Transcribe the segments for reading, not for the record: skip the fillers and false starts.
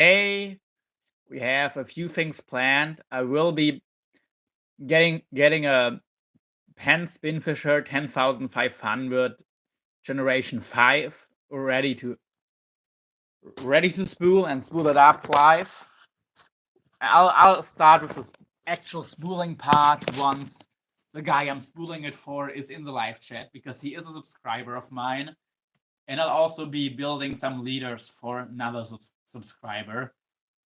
Hey, we have a few things planned. I will be getting a Penn Spinnfisher 10,500 Generation 5 ready to spool and spool it up live. I'll start with the actual spooling part once the guy I'm spooling it for is in the live chat because he is a subscriber of mine. And I'll also be building some leaders for another subscriber.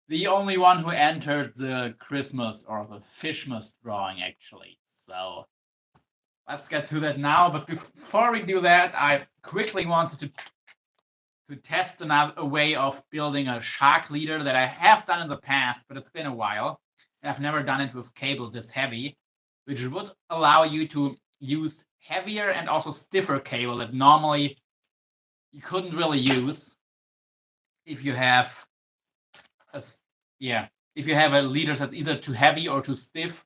The only one who entered the Christmas or the Fishmas drawing, actually. So let's get to that now. But before we do that, I quickly wanted to test a way of building a shark leader that I have done in the past, but it's been a while. And I've never done it with cable this heavy, which would allow you to use heavier and also stiffer cable that normally you couldn't really use if you have a leader that's either too heavy or too stiff.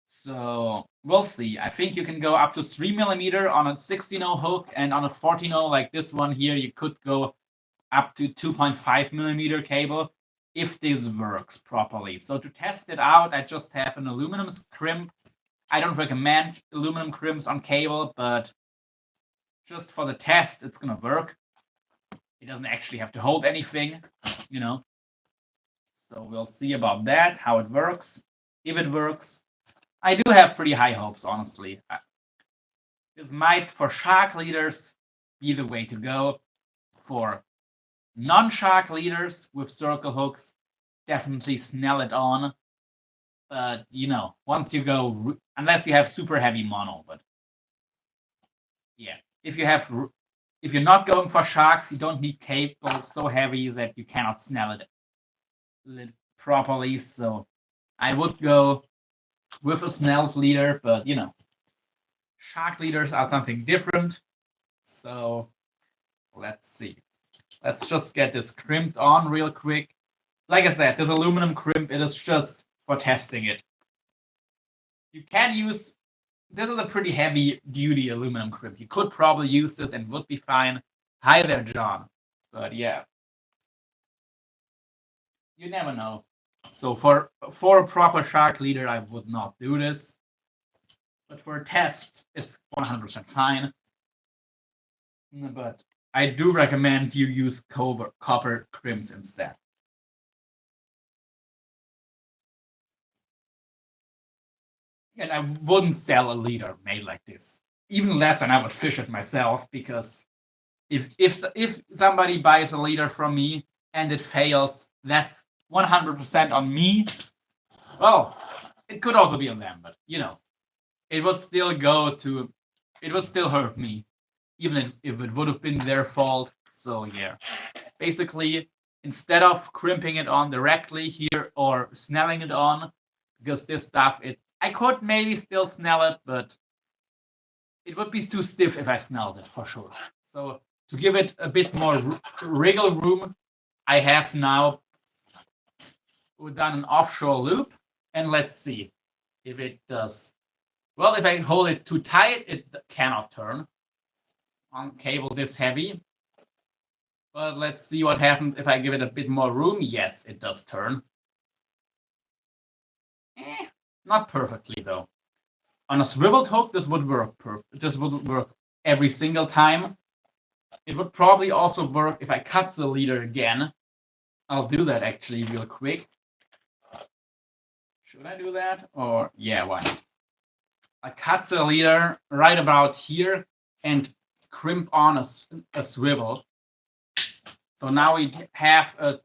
So we'll see. I think you can go up to 3mm on a 16-0 hook, and on a 14-0 like this one here, you could go up to 2.5mm cable if this works properly. So to test it out, I just have an aluminum crimp. I don't recommend aluminum crimps on cable, but just for the test, it's gonna work. It doesn't actually have to hold anything, you know. So we'll see about that, how it works, if it works. I do have pretty high hopes, honestly. This might, for shark leaders, be the way to go. For non-shark leaders with circle hooks, definitely snell it on. But, once you go, unless you have super heavy mono, but yeah, if you're not going for sharks, you don't need cable so heavy that you cannot snell it properly. So I would go with a snelled leader, but shark leaders are something different. So let's see. Let's just get this crimped on real quick. Like I said, this aluminum crimp, it is just for testing it. You can use, this is a pretty heavy duty aluminum crimp. You could probably use this and would be fine. Hi there, John. But yeah, you never know. So for a proper shark leader, I would not do this. But for a test, it's 100% fine. But I do recommend you use copper crimps instead. And I wouldn't sell a leader made like this. Even less than I would fish it myself, because if somebody buys a leader from me and it fails, that's 100% on me. Well, it could also be on them, but it would still hurt me, even if it would have been their fault. So yeah, basically, instead of crimping it on directly here or snelling it on, because this stuff, I could maybe still snell it, but it would be too stiff if I snelled it for sure. So to give it a bit more wriggle room, I have now done an offshore loop, and let's see if it does. Well, if I hold it too tight, it cannot turn on cable this heavy. But let's see what happens if I give it a bit more room. Yes, it does turn. Not perfectly, though. On a swiveled hook, this would work perfect. This would work every single time. It would probably also work if I cut the leader again. I'll do that actually real quick. Should I do that? Or, yeah, why not? I cut the leader right about here and crimp on a swivel. So now we have a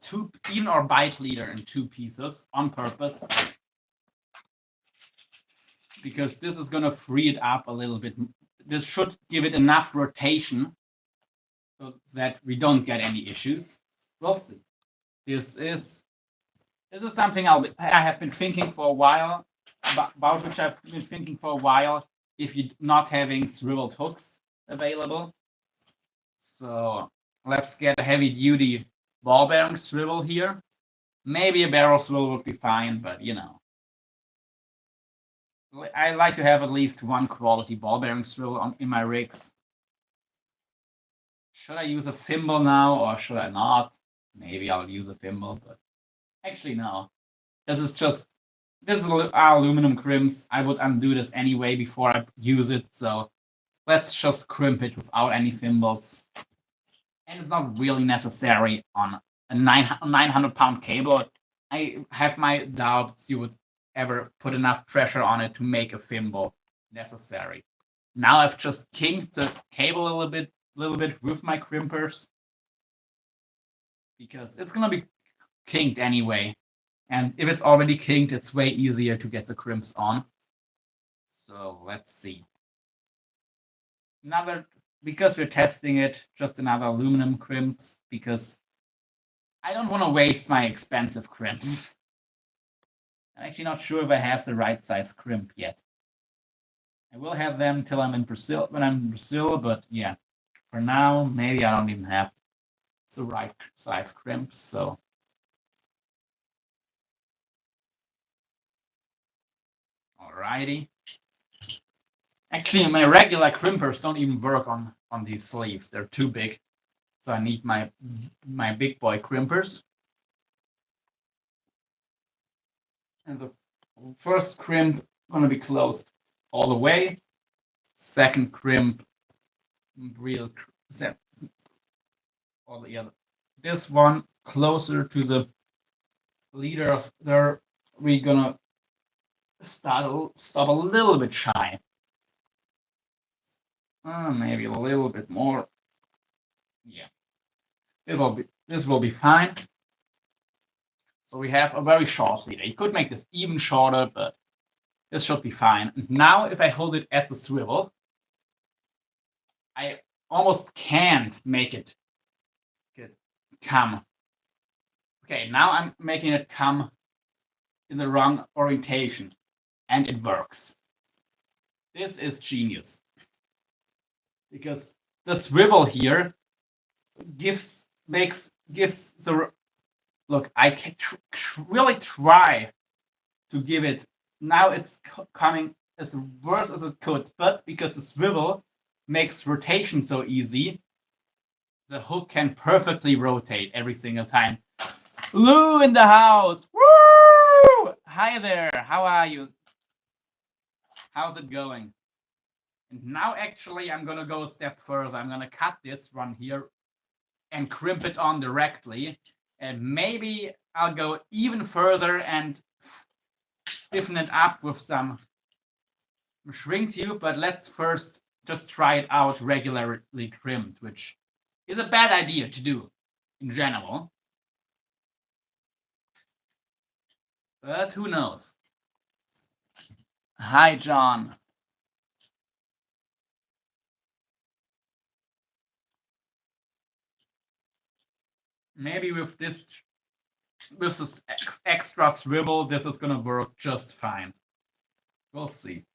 even or bite leader in 2 pieces on purpose, because this is going to free it up a little bit. This should give it enough rotation so that we don't get any issues. We'll see. This is something I have been thinking for a while, about which I've been thinking for a while, if you're not having swiveled hooks available. So let's get a heavy duty ball bearing swivel here. Maybe a barrel swivel would be fine, but I like to have at least one quality ball bearing swivel in my rigs. Should I use a thimble now or should I not? Maybe I'll use a thimble, but actually no. This is aluminum crimps. I would undo this anyway before I use it, so let's just crimp it without any thimbles. And it's not really necessary on a 900-pound cable. I have my doubts you would ever put enough pressure on it to make a thimble necessary. Now I've just kinked the cable a little bit with my crimpers because it's gonna be kinked anyway. And if it's already kinked, it's way easier to get the crimps on. So let's see. Because we're testing it, just another aluminum crimps because I don't want to waste my expensive crimps. I'm actually not sure if I have the right size crimp yet. I will have them till I'm in Brazil, but yeah, for now, maybe I don't even have the right size crimp, so. Alrighty. Actually, my regular crimpers don't even work on these sleeves. They're too big. So I need my big boy crimpers. And the first crimp gonna be closed all the way. Second crimp, all the other. This one closer to the leader of there. We're gonna stop a little bit shy. Maybe a little bit more. Yeah, this will be fine. So we have a very short leader. You could make this even shorter, but this should be fine. And now if I hold it at the swivel, I almost can't make it come. Okay, now I'm making it come in the wrong orientation, and it works. This is genius. Because the swivel here gives the look. I can really try to give it. Now it's coming as worse as it could, but because the swivel makes rotation so easy, the hook can perfectly rotate every single time. Lou in the house! Woo! Hi there, how are you? How's it going? And now actually I'm gonna go a step further. I'm gonna cut this one here and crimp it on directly. And maybe I'll go even further and stiffen it up with some shrink tube, but let's first just try it out regularly crimped, which is a bad idea to do in general. But who knows? Hi, John. Maybe with this extra swivel, this is gonna work just fine. We'll see.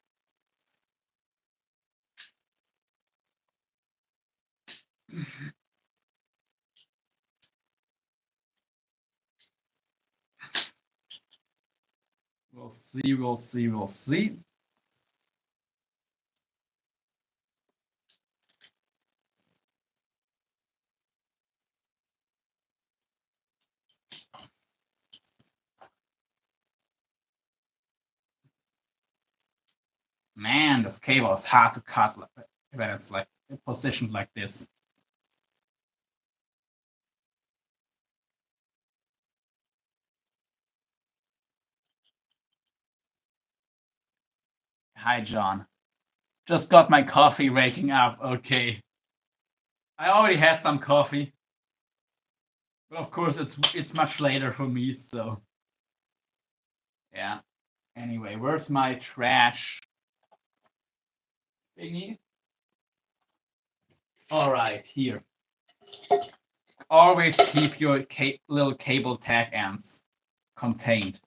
We'll see, we'll see, we'll see. Man, this cable is hard to cut when it's like positioned like this. Hi, John. Just got my coffee waking up. Okay. I already had some coffee. But of course, it's much later for me, so. Yeah. Anyway, where's my trash thingy? All right, here. Always keep your little cable tag ends contained.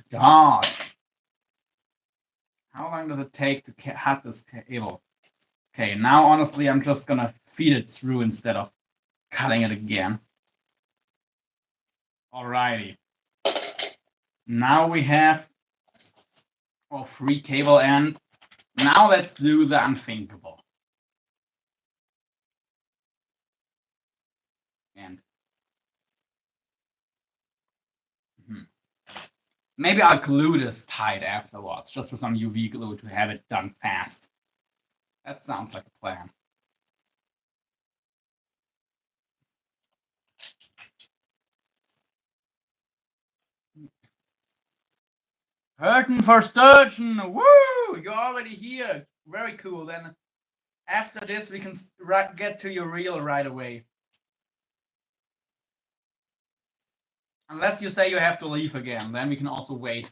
Gosh. How long does it take to cut this cable? Okay, now honestly, I'm just gonna feed it through instead of cutting it again. Alrighty. Now we have our free cable end. Now let's do the unthinkable. And maybe I'll glue this tight afterwards, just with some UV glue to have it done fast. That sounds like a plan. Hurting for sturgeon! Woo! You're already here. Very cool. Then after this, we can get to your reel right away. Unless you say you have to leave again, then we can also wait.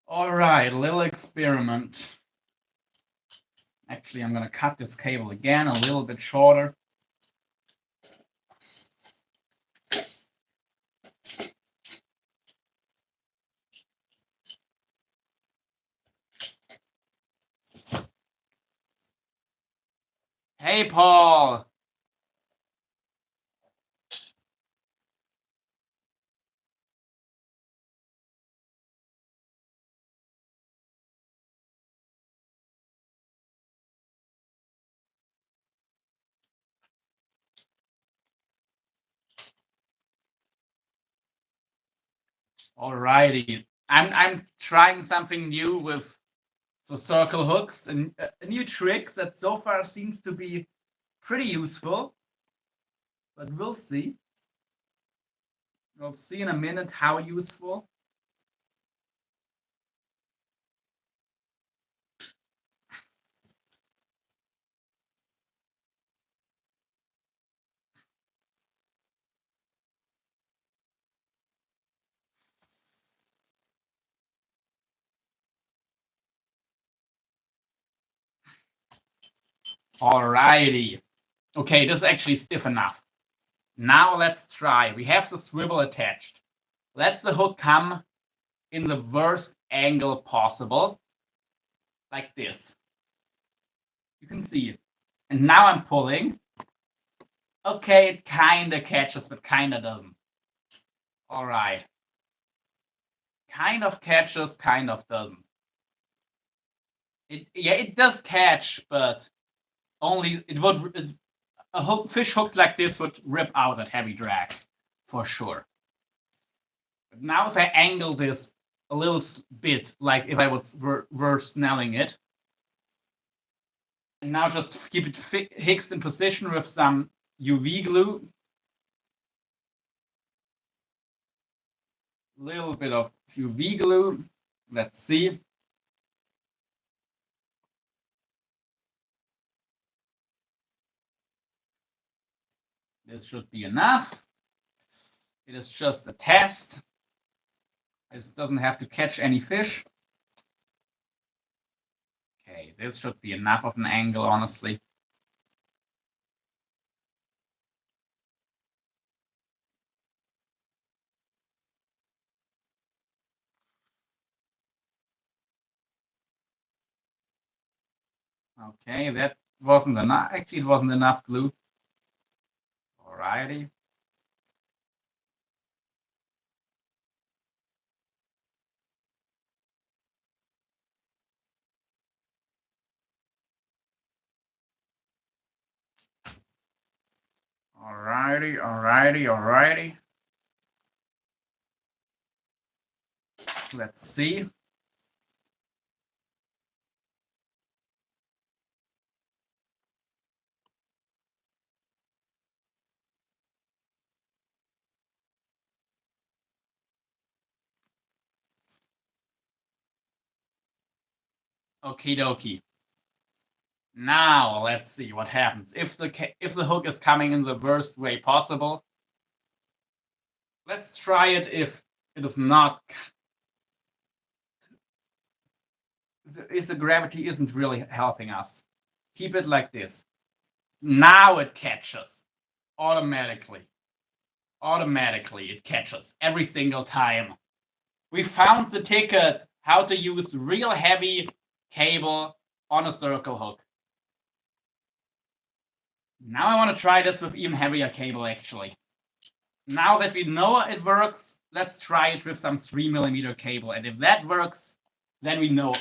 All right, a little experiment. Actually, I'm going to cut this cable again a little bit shorter. Hey, Paul. Alrighty. I'm trying something new with the circle hooks, and a new trick that so far seems to be pretty useful. But we'll see. We'll see in a minute how useful. Alrighty. Okay, this is actually stiff enough. Now let's try. We have the swivel attached. Let the hook come in the worst angle possible, like this. You can see it. And now I'm pulling. Okay, it kind of catches, but kind of doesn't. All right. Kind of catches, kind of doesn't. It does catch, but only it would a fish hooked like this would rip out at heavy drag for sure. But now if I angle this a little bit, like if I were snelling it, and now just keep it fixed in position with some UV glue, little bit of UV glue. Let's see. This should be enough. It is just a test. This doesn't have to catch any fish. Okay, this should be enough of an angle, honestly. Okay, that wasn't enough. Actually, it wasn't enough glue. Alrighty. Alrighty, alrighty, alrighty. Let's see. Okie dokie. Now let's see what happens if the hook is coming in the worst way possible. Let's try it if it is not. If the gravity isn't really helping us. Keep it like this. Now it catches automatically. automatically it catches every single time. We found the ticket, how to use real heavy cable on a circle hook. Now I want to try this with even heavier cable actually. Now that we know it works, let's try it with some 3mm cable. And if that works, then we know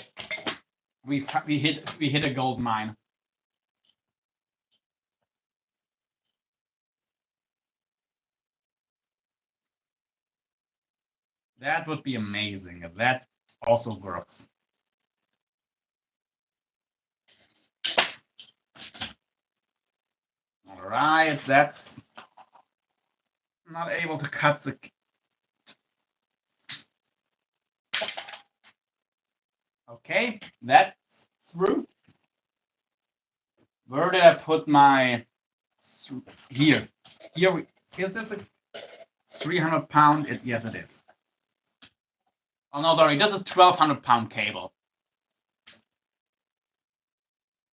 we hit a gold mine. That would be amazing if that also works. All right, that's not able to cut the. Okay, that's through. Where did I put my? Here. Here. Is this a 300-pound? Yes, it is. Oh no, sorry. This is 1,200-pound cable.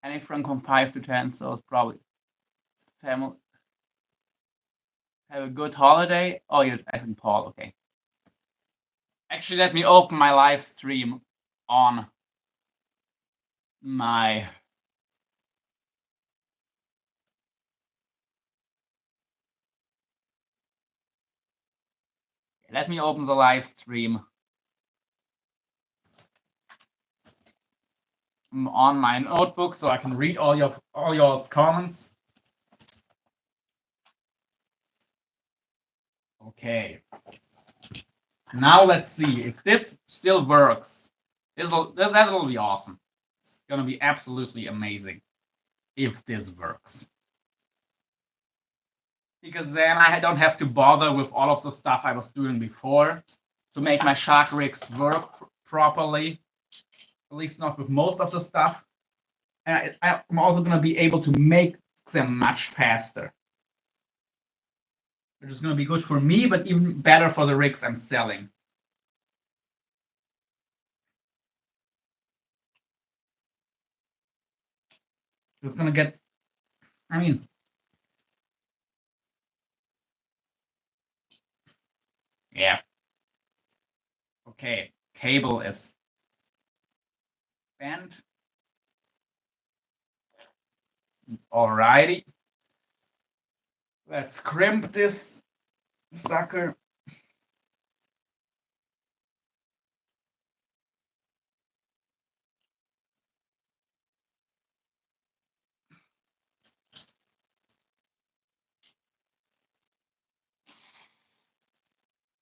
Anything from 5 to 10, so it's probably family. Have a good holiday. Oh, you're asking Paul. Okay. Actually, let me open my live stream on my. Let me open the live stream on my notebook so I can read all y'all's comments. Okay. Now let's see if this still works. That'll be awesome. It's gonna be absolutely amazing if this works. Because then I don't have to bother with all of the stuff I was doing before to make my shark rigs work properly. At least not with most of the stuff. And I'm also going to be able to make them much faster. Which is going to be good for me, but even better for the rigs I'm selling. It's going to get, I mean, yeah. Okay, cable is bent. Alrighty. Let's crimp this sucker.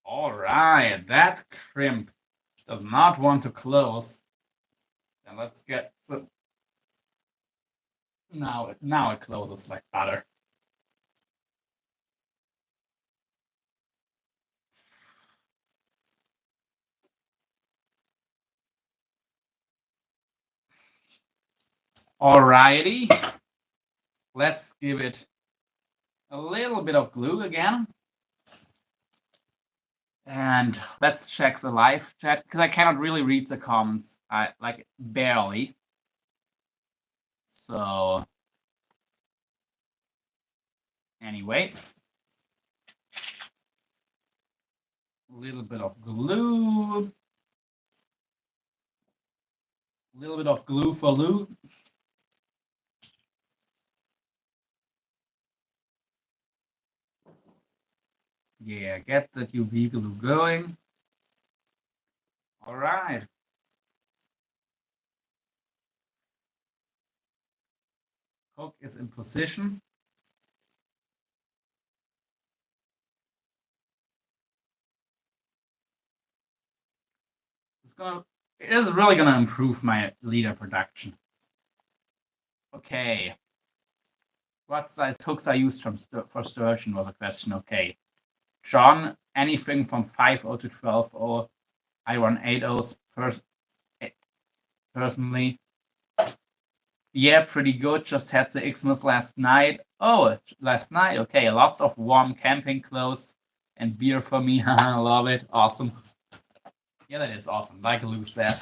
Alright, that crimp does not want to close. Then let's get the. Now it closes like butter. Alrighty. Let's give it a little bit of glue again. And let's check the live chat because I cannot really read the comments. I like barely. So anyway, a little bit of glue. A little bit of glue for Lou. Yeah, get that UV glue going. All right. Hook is in position. It is really gonna improve my leader production. Okay. What size hooks I used for sturgeon was a question. Okay. John, anything from 5.0 to 12.0. I run 8.0s personally. Yeah, pretty good. Just had the Xmas last night. Oh, last night. Okay, lots of warm camping clothes and beer for me. I love it. Awesome. Yeah, that is awesome. Like Lou said.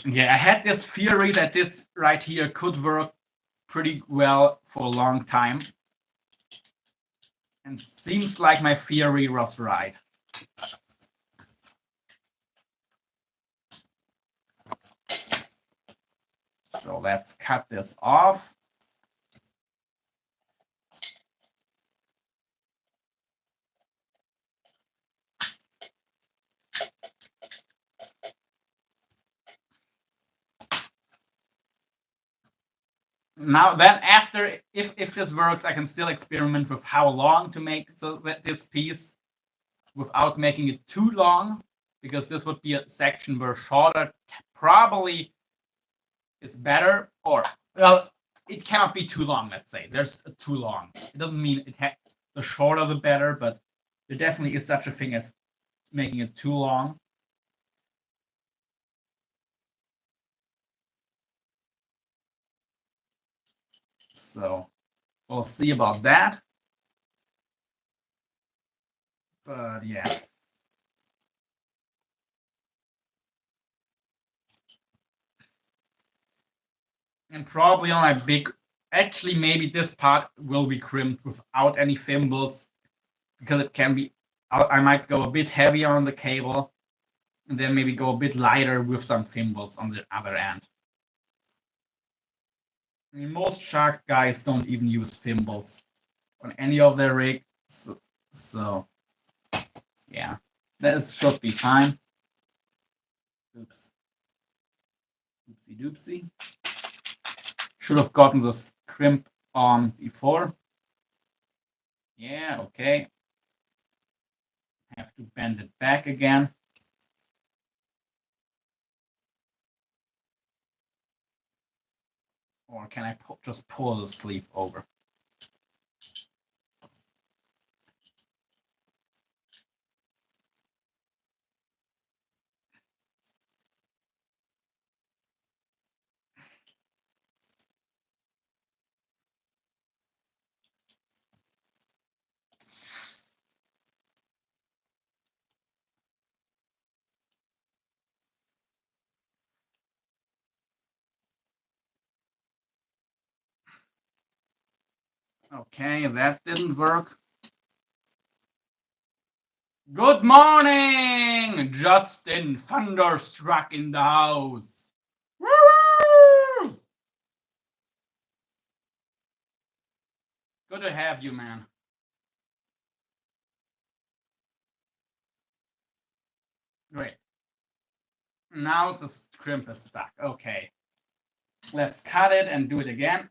Yeah, I had this theory that this right here could work pretty well for a long time. And seems like my theory was right. So let's cut this off. Now then, after, if this works, I can still experiment with how long to make this piece without making it too long, because this would be a section where shorter probably is better, or well, it cannot be too long. Let's say there's too long. It doesn't mean the shorter the better, but there definitely is such a thing as making it too long. So we'll see about that. But yeah. And probably on my big, actually maybe this part will be crimped without any thimbles, because it can be, I might go a bit heavier on the cable and then maybe go a bit lighter with some thimbles on the other end. I mean, most shark guys don't even use thimbles on any of their rigs, so yeah, that should be fine. Oops. Oopsie doopsie. Should have gotten this crimp on before. Yeah, okay. Have to bend it back again. Or can I just pull the sleeve over? Okay, that didn't work. Good morning! Justin Thunderstruck in the house. Woo! Good to have you, man. Great. Now the crimp is stuck. Okay. Let's cut it and do it again.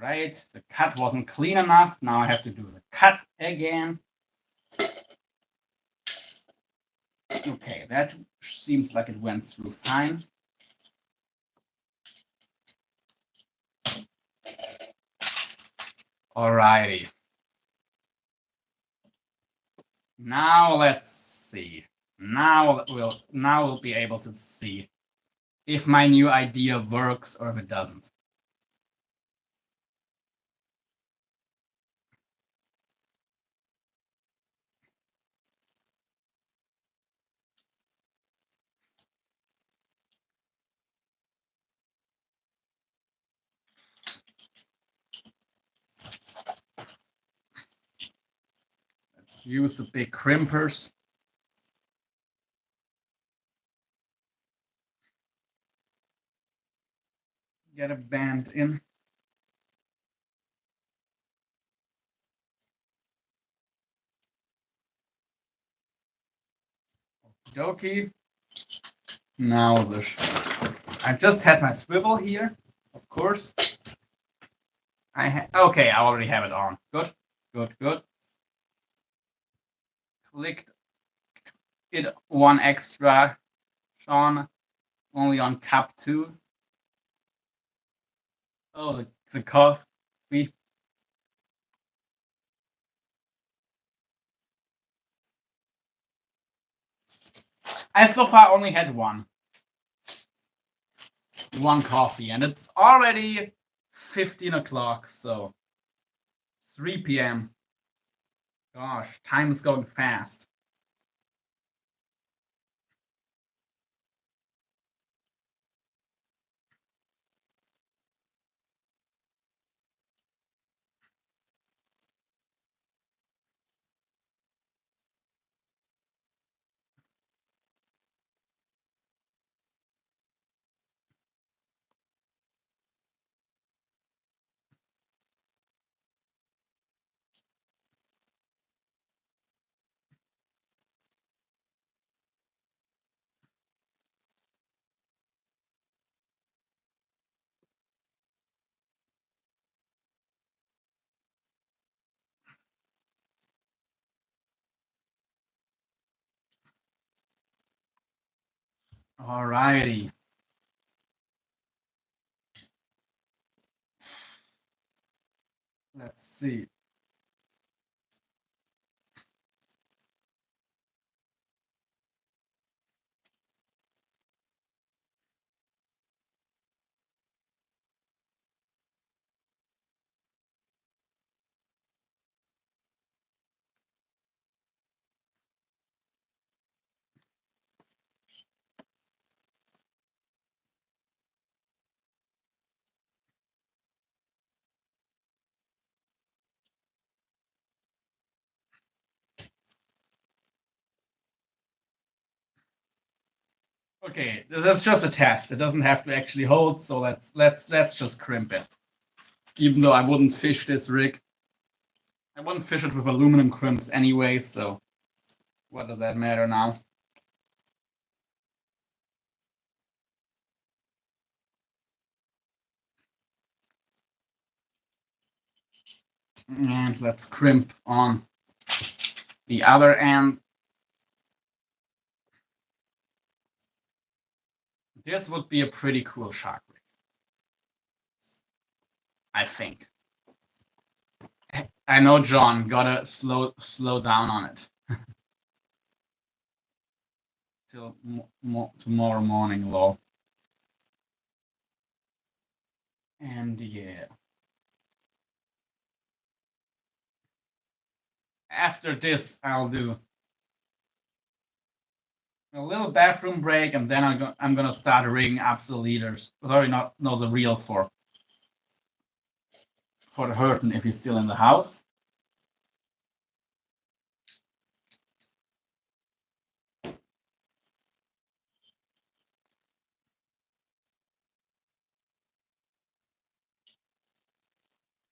Right, the cut wasn't clean enough. Now I have to do the cut again. Okay, that seems like it went through fine. Alrighty. Now let's see. Now we'll be able to see if my new idea works or if it doesn't. Let's use the big crimpers. Get a band in. Okie dokie. Now I just had my swivel here, of course. Okay, I already have it on. Good, good, good. Clicked it one extra, Sean, only on cup 2. Oh, the coffee. I so far only had one. one coffee, and it's already 15 o'clock, so 3 p.m. Gosh, time is going fast. Alrighty. Let's see. Okay, this is just a test. It doesn't have to actually hold, so let's just crimp it. Even though I wouldn't fish this rig. I wouldn't fish it with aluminum crimps anyway, so what does that matter now? And let's crimp on the other end. This would be a pretty cool shark rig, I think. I know, John, gotta slow down on it. Till tomorrow morning, lol. And yeah. After this, I'll do a little bathroom break, and then I'm gonna start rigging up the leaders. Sorry, not the reel for the Hurton if he's still in the house.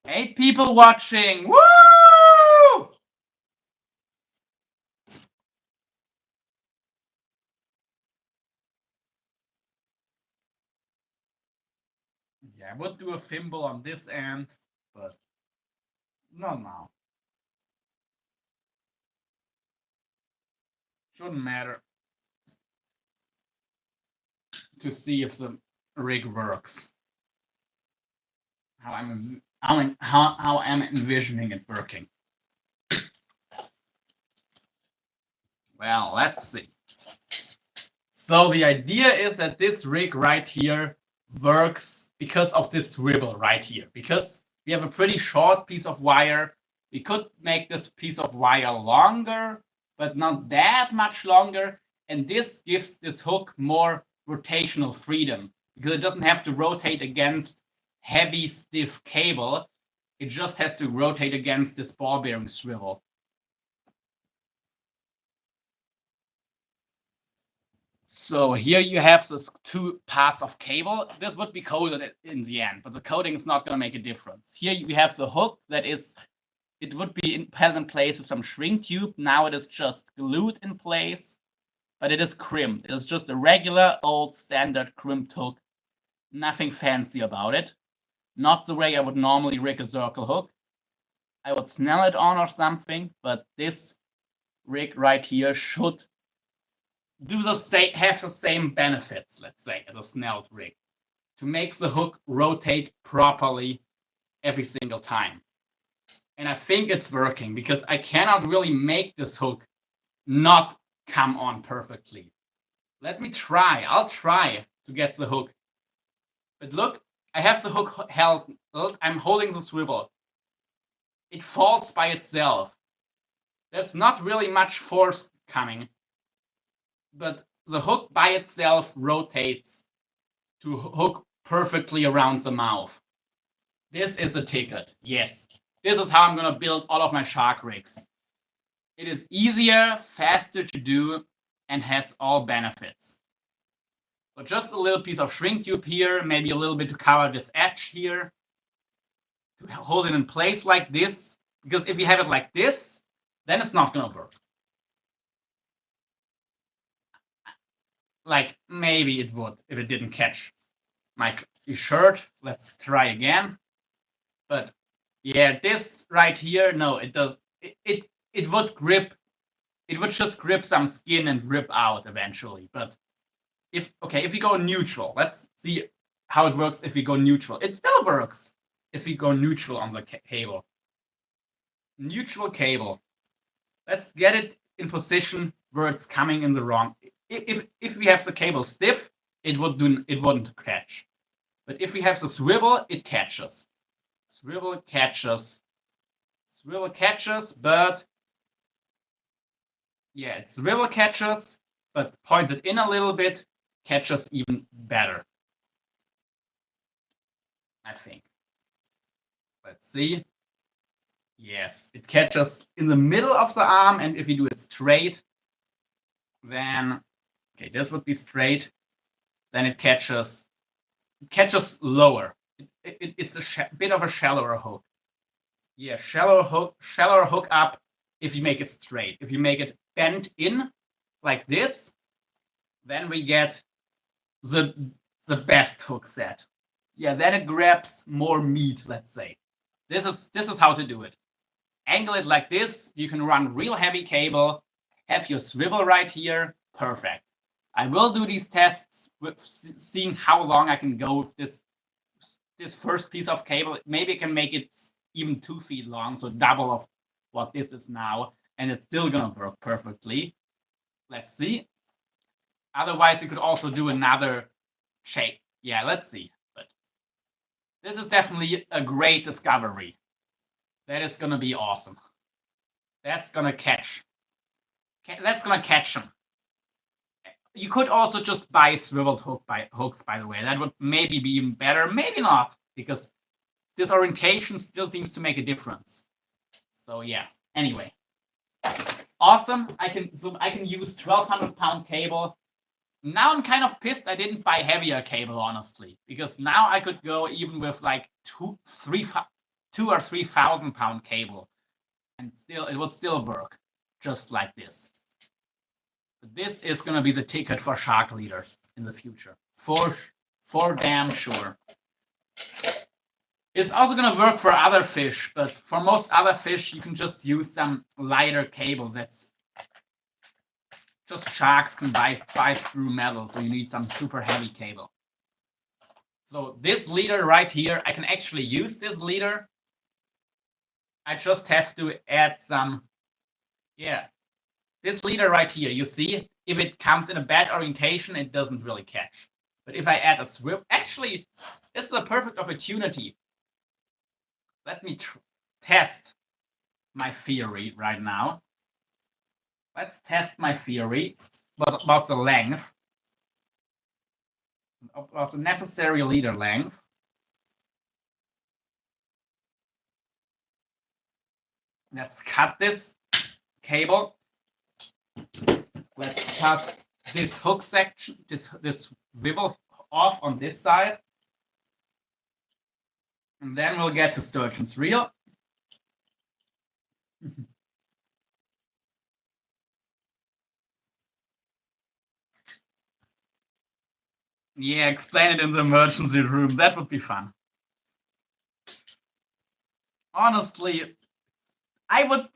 Eight people watching. Woo! Yeah, I would do a thimble on this end, but not now. Shouldn't matter to see if the rig works. How I'm envisioning it working. Well, let's see. So the idea is that this rig right here works because of this swivel right here. Because we have a pretty short piece of wire, we could make this piece of wire longer, but not that much longer. And this gives this hook more rotational freedom because it doesn't have to rotate against heavy, stiff cable. It just has to rotate against this ball bearing swivel. So here you have these two parts of cable. This would be coated in the end, but the coating is not going to make a difference. Here we have the hook that is, it would be held in place with some shrink tube. Now it is just glued in place, but it is crimped. It is just a regular old standard crimped hook. Nothing fancy about it. Not the way I would normally rig a circle hook. I would snell it on or something, but this rig right here should have the same benefits, let's say, as a snelled rig, to make the hook rotate properly every single time. And I think it's working because I cannot really make this hook not come on perfectly. Let me try. I'll try to get the hook But look, I have the hook held. Look, I'm holding the swivel. It falls by itself. There's not really much force coming, but the hook by itself rotates to hook perfectly around the mouth. This is a ticket. Yes. This is how I'm going to build all of my shark rigs. It is easier, faster to do, and has all benefits. So just a little piece of shrink tube here, maybe a little bit to cover this edge here, to hold it in place like this, because if you have it like this, then it's not going to work. Like maybe it would if it didn't catch my shirt. Let's try again. But yeah, this right here, no, it does. It would grip. It would just grip some skin and rip out eventually. But if we go neutral, let's see how it works if we go neutral. It still works if we go neutral on the cable. Neutral cable. Let's get it in position where it's coming in the wrong. If we have the cable stiff, it wouldn't catch. But if we have the swivel, it catches. Swivel catches. Swivel catches, but yeah, it's swivel catches, but pointed in a little bit catches even better. I think. Let's see. Yes, it catches in the middle of the arm, and if you do it straight, then okay, this would be straight. Then it catches lower. It's a bit of a shallower hook. Yeah, shallower hook up if you make it straight. If you make it bent in like this, then we get the best hook set. Yeah, then it grabs more meat, let's say. This is how to do it. Angle it like this. You can run real heavy cable, have your swivel right here. Perfect. I will do these tests with seeing how long I can go with this first piece of cable. Maybe I can make it even 2 feet long, so double of what this is now, and it's still gonna work perfectly. Let's see. Otherwise, you could also do another shape. Yeah, let's see. But this is definitely a great discovery. That is gonna be awesome. That's gonna catch. That's gonna catch them. You could also just buy swiveled hooks, by the way. That would maybe be even better, maybe not, because this orientation still seems to make a difference. So yeah. Anyway, awesome. I can use 1,200-pound cable. Now I'm kind of pissed I didn't buy heavier cable, honestly, because now I could go even with like 2 or 3,000-pound cable, and still it would still work, just like this. But this is gonna be the ticket for shark leaders in the future, for damn sure. It's also gonna work for other fish, but for most other fish, you can just use some lighter cable. That's just sharks can bite through metal, so you need some super heavy cable. So this leader right here, I can actually use this leader. I just have to add some, yeah. This leader right here, you see, if it comes in a bad orientation, it doesn't really catch. But if I add a swivel, actually, this is a perfect opportunity. Let me test my theory right now. Let's test my theory about the length, about the necessary leader length. Let's cut this cable. Let's cut this hook section, this swivel off on this side. And then we'll get to sturgeon's reel. Yeah, explain it in the emergency room. That would be fun. Honestly, I don't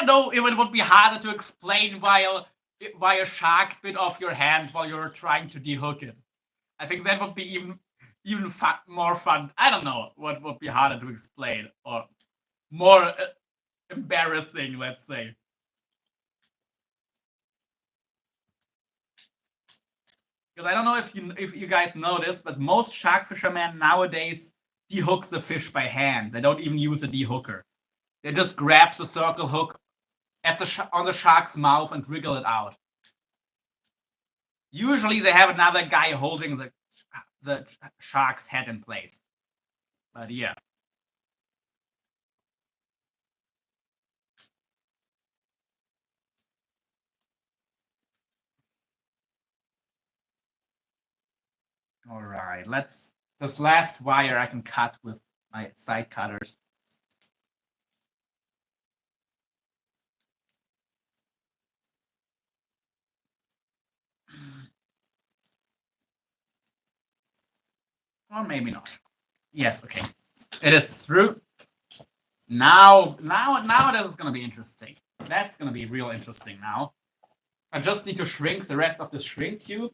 know if it would be harder to explain why a shark bit off your hand while you're trying to dehook it. I think that would be even more fun. I don't know what would be harder to explain or more embarrassing, let's say. Because I don't know if you guys know this, but most shark fishermen nowadays dehook the fish by hand. They don't even use a dehooker. They just grab the circle hook at on the shark's mouth and wriggle it out. Usually they have another guy holding the shark's head in place. But yeah. All right, this last wire I can cut with my side cutters. Or maybe not. Yes, okay. It is through. Now this is gonna be interesting. That's gonna be real interesting now. I just need to shrink the rest of the shrink tube.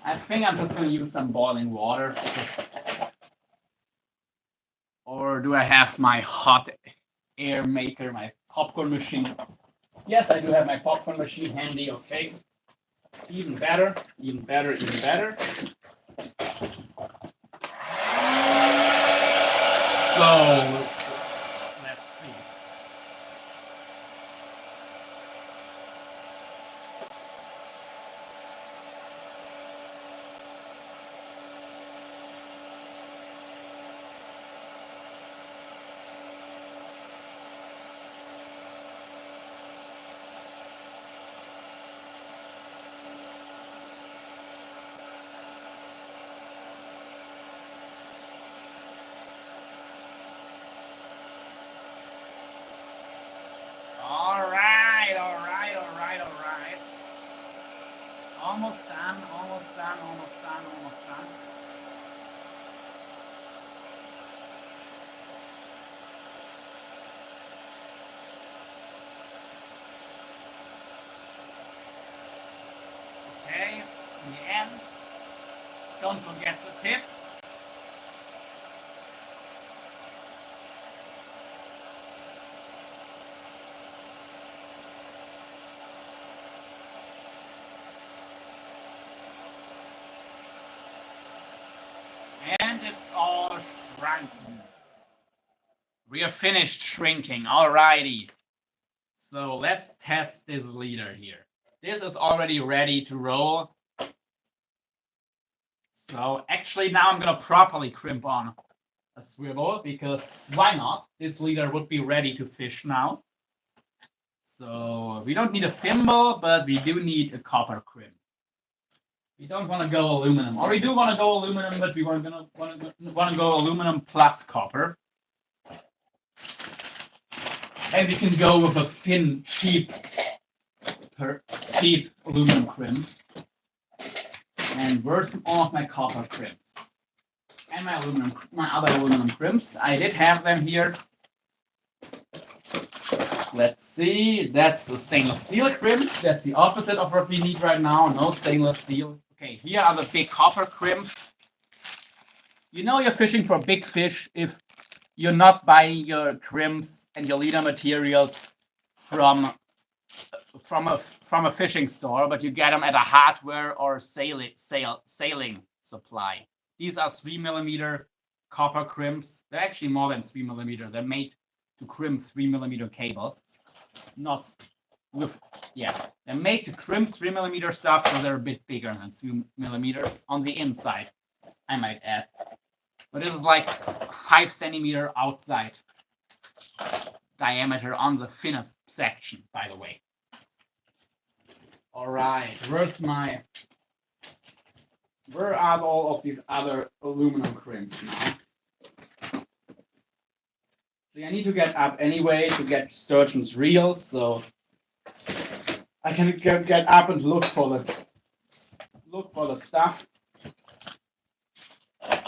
I think I'm just gonna use some boiling water. Or do I have my hot air maker, my popcorn machine? Yes, I do have my popcorn machine handy, okay. Even better, even better, even better. So, let's see. All right, all right, all right, all right. Almost done, almost done, almost done, almost done. Okay, in the end, don't forget the tip. And it's all shrunken. We are finished shrinking, alrighty. So let's test this leader here. This is already ready to roll. So actually now I'm gonna properly crimp on a swivel because why not? This leader would be ready to fish now. So we don't need a thimble, but we do need a copper crimp. We don't want to go aluminum, or we do want to go aluminum, but we want to go aluminum plus copper. And we can go with a thin, cheap aluminum crimp. And where's all of my copper crimps? And my other aluminum crimps. I did have them here. Let's see. That's a stainless steel crimp. That's the opposite of what we need right now. No stainless steel. Okay, here are the big copper crimps. You know you're fishing for big fish if you're not buying your crimps and your leader materials from a fishing store, but you get them at a hardware or sailing supply. These are 3mm copper crimps. They're actually more than 3mm. They're made to crimp 3mm cable. Not with, yeah, they're made to crimp 3mm stuff, so they're a bit bigger than 3mm on the inside, I might add. But this is like 5 centimeter outside diameter on the thinnest section, by the way. All right, where are all of these other aluminum crimps now? So I need to get up anyway to get sturgeon's reels, so I can get up and look for the stuff.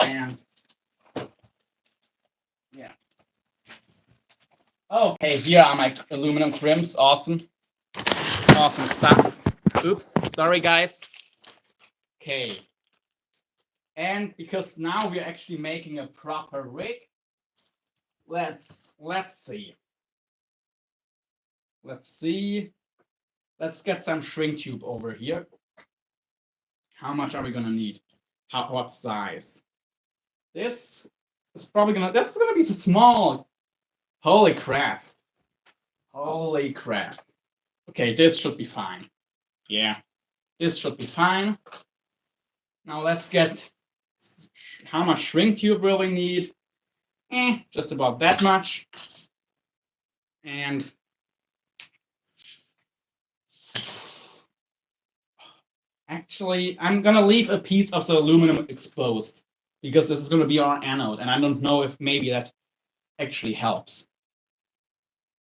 And yeah. Okay, here are my aluminum crimps. Awesome. Awesome stuff. Oops, sorry guys. Okay. And because now we're actually making a proper rig, let's see. Let's see. Let's get some shrink tube over here. How much are we gonna need? What size? This is probably that's gonna be too small. Holy crap. Holy crap. Okay, this should be fine. Yeah, this should be fine. Now let's get how much shrink tube will we need? Just about that much. And actually, I'm gonna leave a piece of the aluminum exposed because this is gonna be our anode, and I don't know if maybe that actually helps.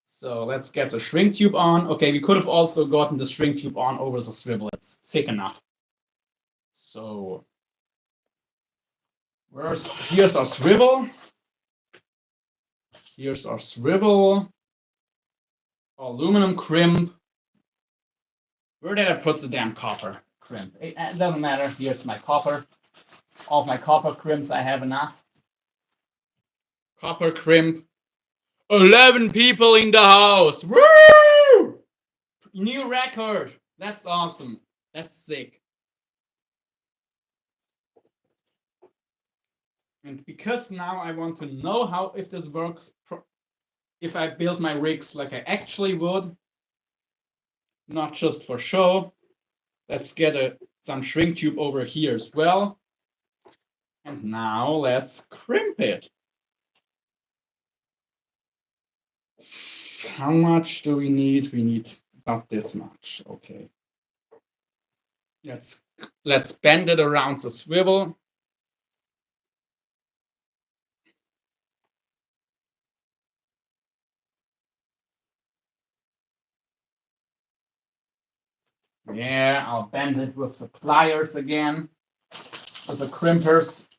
So let's get the shrink tube on. Okay, we could have also gotten the shrink tube on over the swivel. It's thick enough. So here's our swivel. Here's our swivel. Aluminum crimp. Where did I put the damn copper crimp? It doesn't matter. Here's my copper. All of my copper crimps, I have enough. Copper crimp. 11 people in the house. Woo! New record. That's awesome. That's sick. And because now I want to know how if this works, if I build my rigs like I actually would, not just for show, let's get some shrink tube over here as well. And now let's crimp it. How much do we need? We need about this much. Okay. Let's bend it around the swivel. Yeah, I'll bend it with the pliers again, with the crimpers.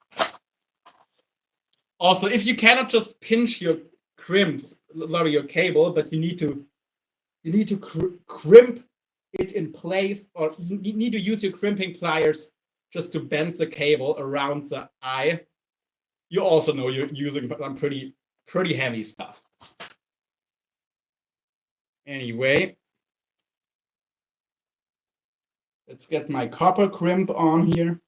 Also, if you cannot just pinch your crimps, your cable, but you need to crimp it in place, or you need to use your crimping pliers just to bend the cable around the eye. You also know you're using some pretty heavy stuff. Anyway, let's get my copper crimp on here.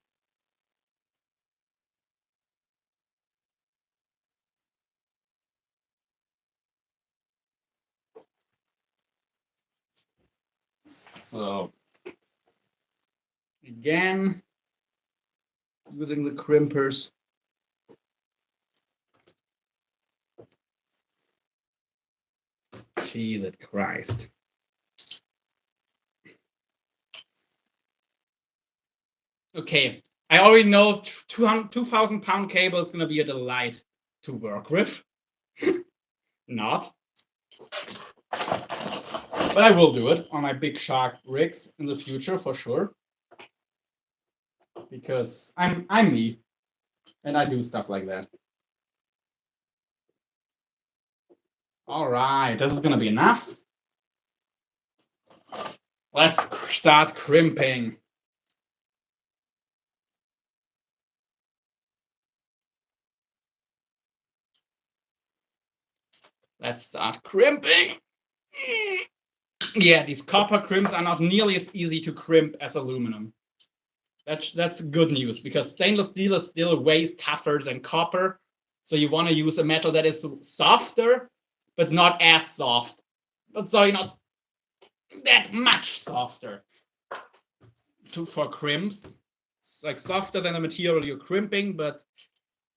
So again, using the crimpers. Jesus Christ. Okay, I already know 2,000 pound cable is going to be a delight to work with. Not. But I will do it on my big shark rigs in the future for sure. Because I'm me. And I do stuff like that. All right, this is going to be enough. Let's start crimping. Let's start crimping. Yeah, these copper crimps are not nearly as easy to crimp as aluminum. That's good news because stainless steel is still way tougher than copper. So you want to use a metal that is softer, but not as soft. But sorry, not that much softer for crimps. It's like softer than the material you're crimping, but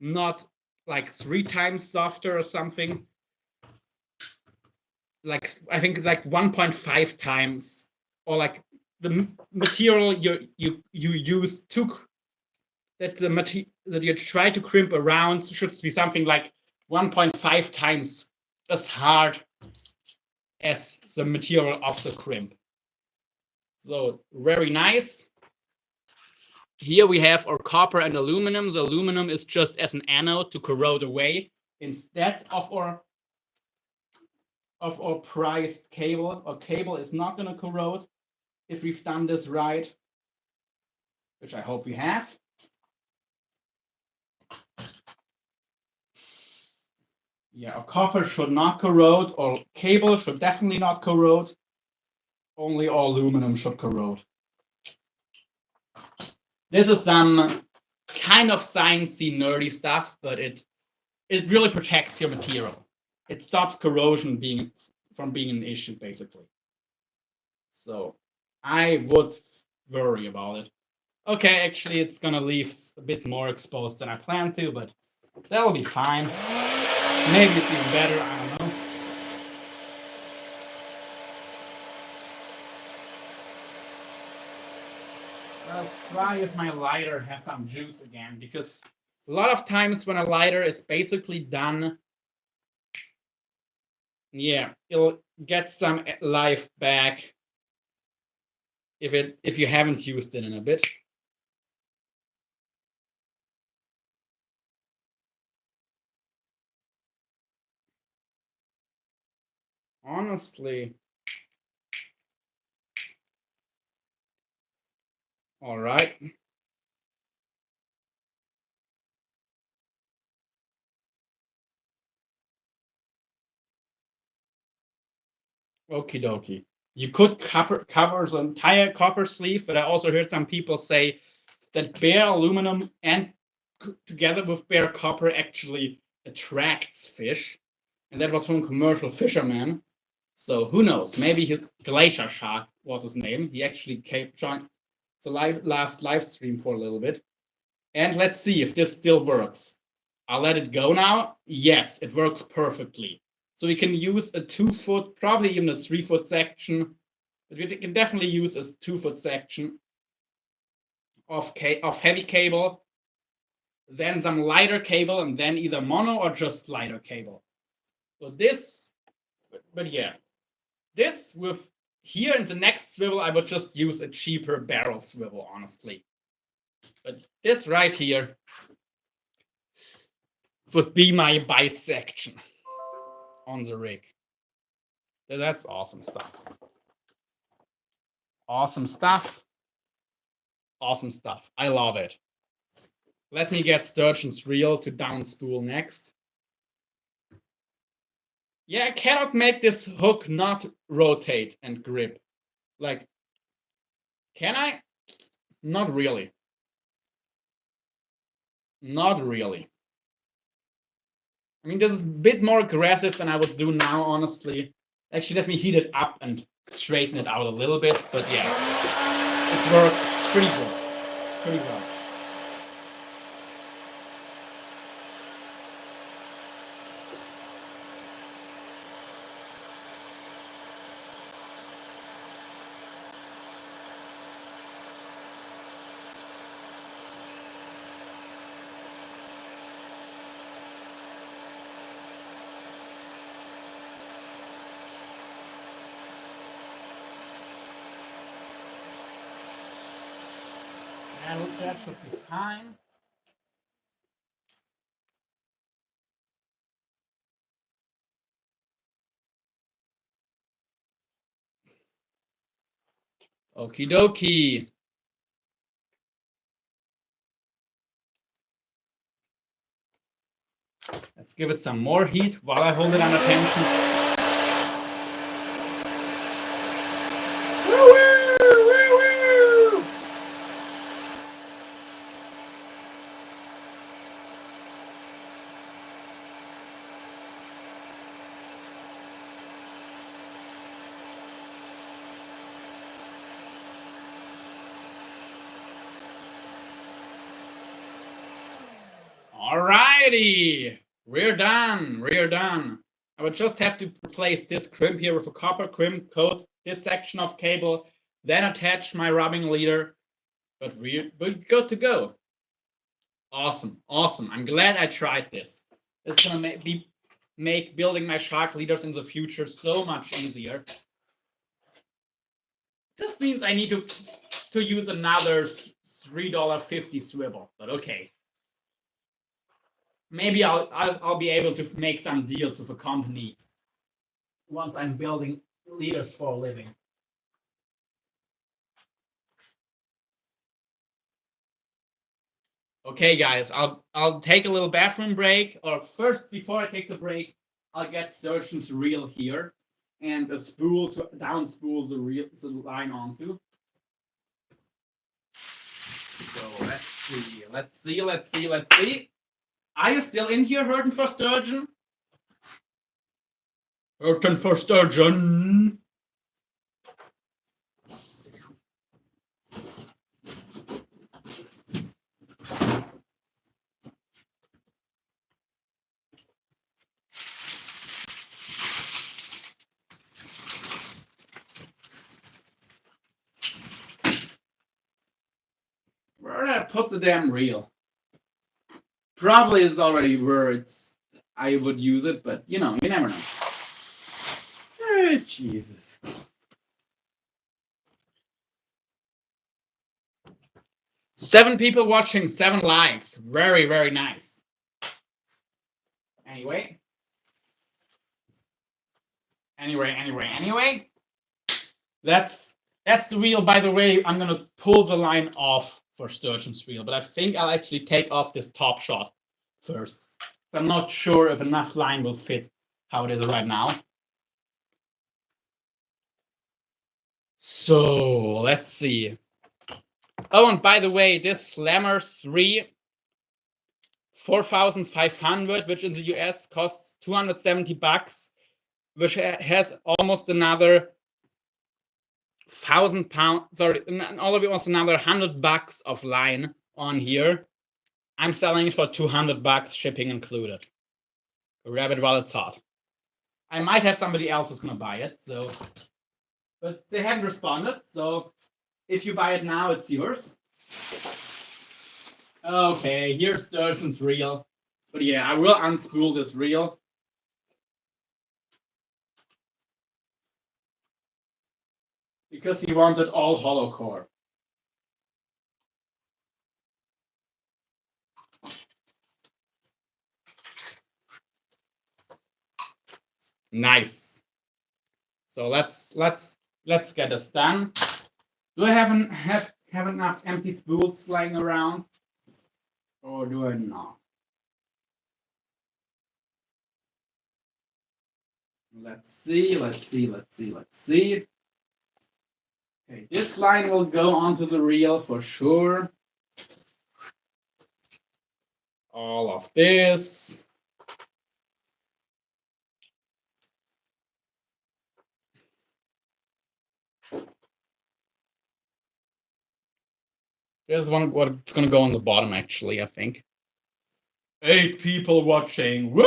not like 3 times softer or something. Like I think it's like 1.5 times, or like the material you use that you try to crimp around should be something like 1.5 times as hard as the material of the crimp. So very nice. Here we have our copper and aluminum. The aluminum is just as an anode to corrode away instead of our prized cable. Our cable is not going to corrode if we've done this right, which I hope we have. Yeah, our copper should not corrode, or cable should definitely not corrode. Only our aluminum should corrode. This is some kind of sciencey, nerdy stuff, but it really protects your material. It stops corrosion from being an issue, basically. So I would worry about it. Okay, actually, it's gonna leave a bit more exposed than I planned to, but that'll be fine. Maybe it's even better, I don't know. I'll try if my lighter has some juice again, because a lot of times when a lighter is basically done, yeah, it'll get some life back if you haven't used it in a bit. Honestly. All right. Okie dokie. You could cover the entire copper sleeve, but I also heard some people say that bare aluminum and together with bare copper actually attracts fish. And that was from Commercial Fisherman. So who knows? Maybe his Glacier Shark was his name. He actually joined the last live stream for a little bit. And let's see if this still works. I'll let it go now. Yes, it works perfectly. So we can use a 2-foot, probably even a 3-foot section, but we can definitely use a 2-foot section of heavy cable, then some lighter cable, and then either mono or just lighter cable. So this, but yeah, this with here in the next swivel, I would just use a cheaper barrel swivel, honestly. But this right here would be my bite section on the rig. That's awesome stuff. Awesome stuff. Awesome stuff. I love it. Let me get Sturgeon's reel to down spool next. Yeah, I cannot make this hook not rotate and grip. Like, can I? Not really. Not really. I mean, this is a bit more aggressive than I would do now, honestly. Actually, let me heat it up and straighten it out a little bit. But yeah, it works pretty good. Pretty well. And that should be fine. Okie dokie. Let's give it some more heat while I hold it under tension. Alrighty, we're done. We're done. I would just have to replace this crimp here with a copper crimp coat this section of cable, then attach my rubbing leader. But we're good to go. Awesome, awesome. I'm glad I tried this. It's gonna make building my shark leaders in the future so much easier. This means I need to use another $3.50 swivel, but okay. Maybe I'll be able to make some deals with a company once I'm building leaders for a living. Okay, guys, I'll take a little bathroom break, or first, before I take the break, I'll get Sturgeon's reel here and a spool to down spool the line onto. So let's see. Are you still in here hurting for sturgeon? Hurting for sturgeon. Where did I put the damn reel? Probably is already where it's I would use it, but you know, you never know. Oh, Jesus. Seven people watching, 7 likes. Very, very nice. Anyway. That's the reel, by the way. I'm gonna pull the line off for sturgeon's reel, but I think I'll actually take off this top shot first. I'm not sure if enough line will fit how it is right now. So let's see. Oh, and by the way, this Slammer 3 4,500, which in the US costs $270, which has almost another £1,000. Sorry, almost another $100 of line on here. I'm selling it for $200, shipping included. Grab it while it's hot. I might have somebody else who's gonna buy it, so, but they haven't responded. So if you buy it now, it's yours. Okay, here's sturgeon's reel. But yeah, I will unspool this reel. Because he wanted all hollow core. Nice. So let's get this done. Do I have enough empty spools lying around? Or do I not? Let's see. Okay, this line will go onto the reel for sure. All of this. There's one what's gonna go on the bottom, actually, I think. 8 people watching. Woo!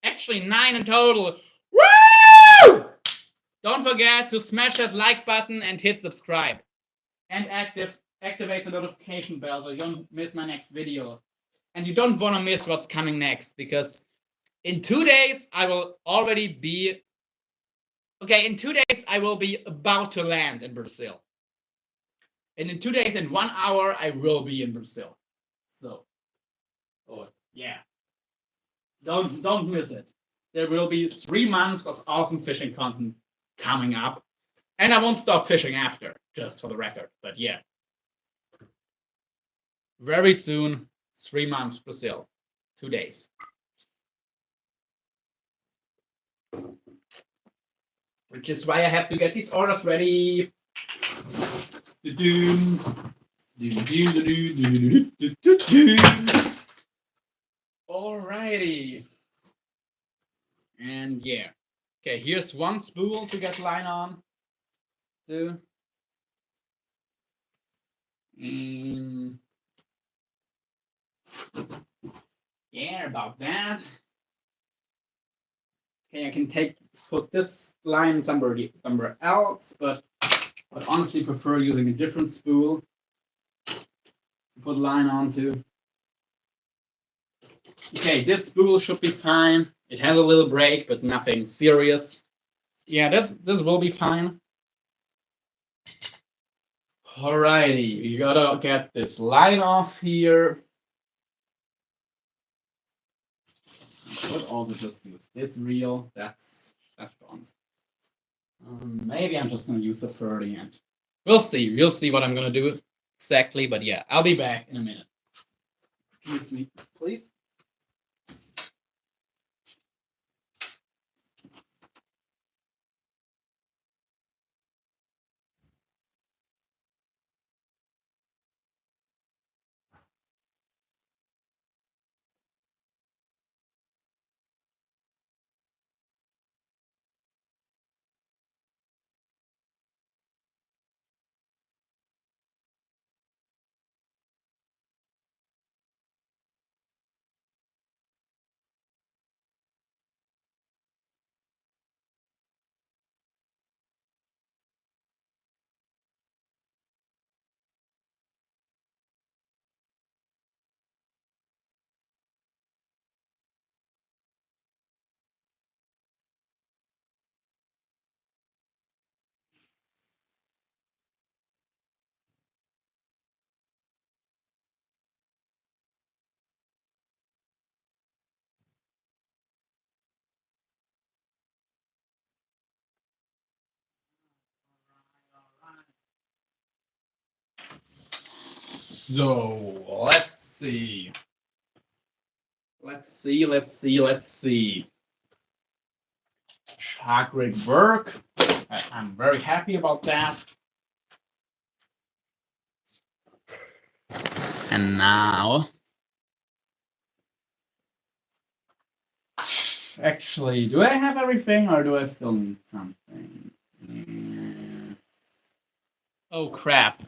Actually, 9 in total. Woo! Don't forget to smash that like button and hit subscribe. And activate the notification bell so you don't miss my next video. And you don't want to miss what's coming next, because in 2 days I will already be... Okay, in 2 days I will be about to land in Brazil. And in 2 days and 1 hour I will be in Brazil. So, oh yeah. Don't miss it. There will be 3 months of awesome fishing content coming up. And I won't stop fishing after, just for the record. But yeah. Very soon, 3 months Brazil. 2 days. Which is why I have to get these orders ready. Alrighty. And yeah. Okay, here's one spool to get line on. 2. Yeah, about that. Okay, I can put this line somewhere else, but I honestly prefer using a different spool to put line onto. Okay, this spool should be fine. It has a little break, but nothing serious. Yeah, this will be fine. Alrighty, we gotta get this line off here. I could also just use this reel. That's gone. Maybe I'm just gonna use the 30 and we'll see. We'll see what I'm gonna do exactly. But yeah, I'll be back in a minute. Excuse me, please. So let's see. Let's see. Shark rig work. I'm very happy about that. And now, actually, do I have everything or do I still need something? Oh crap.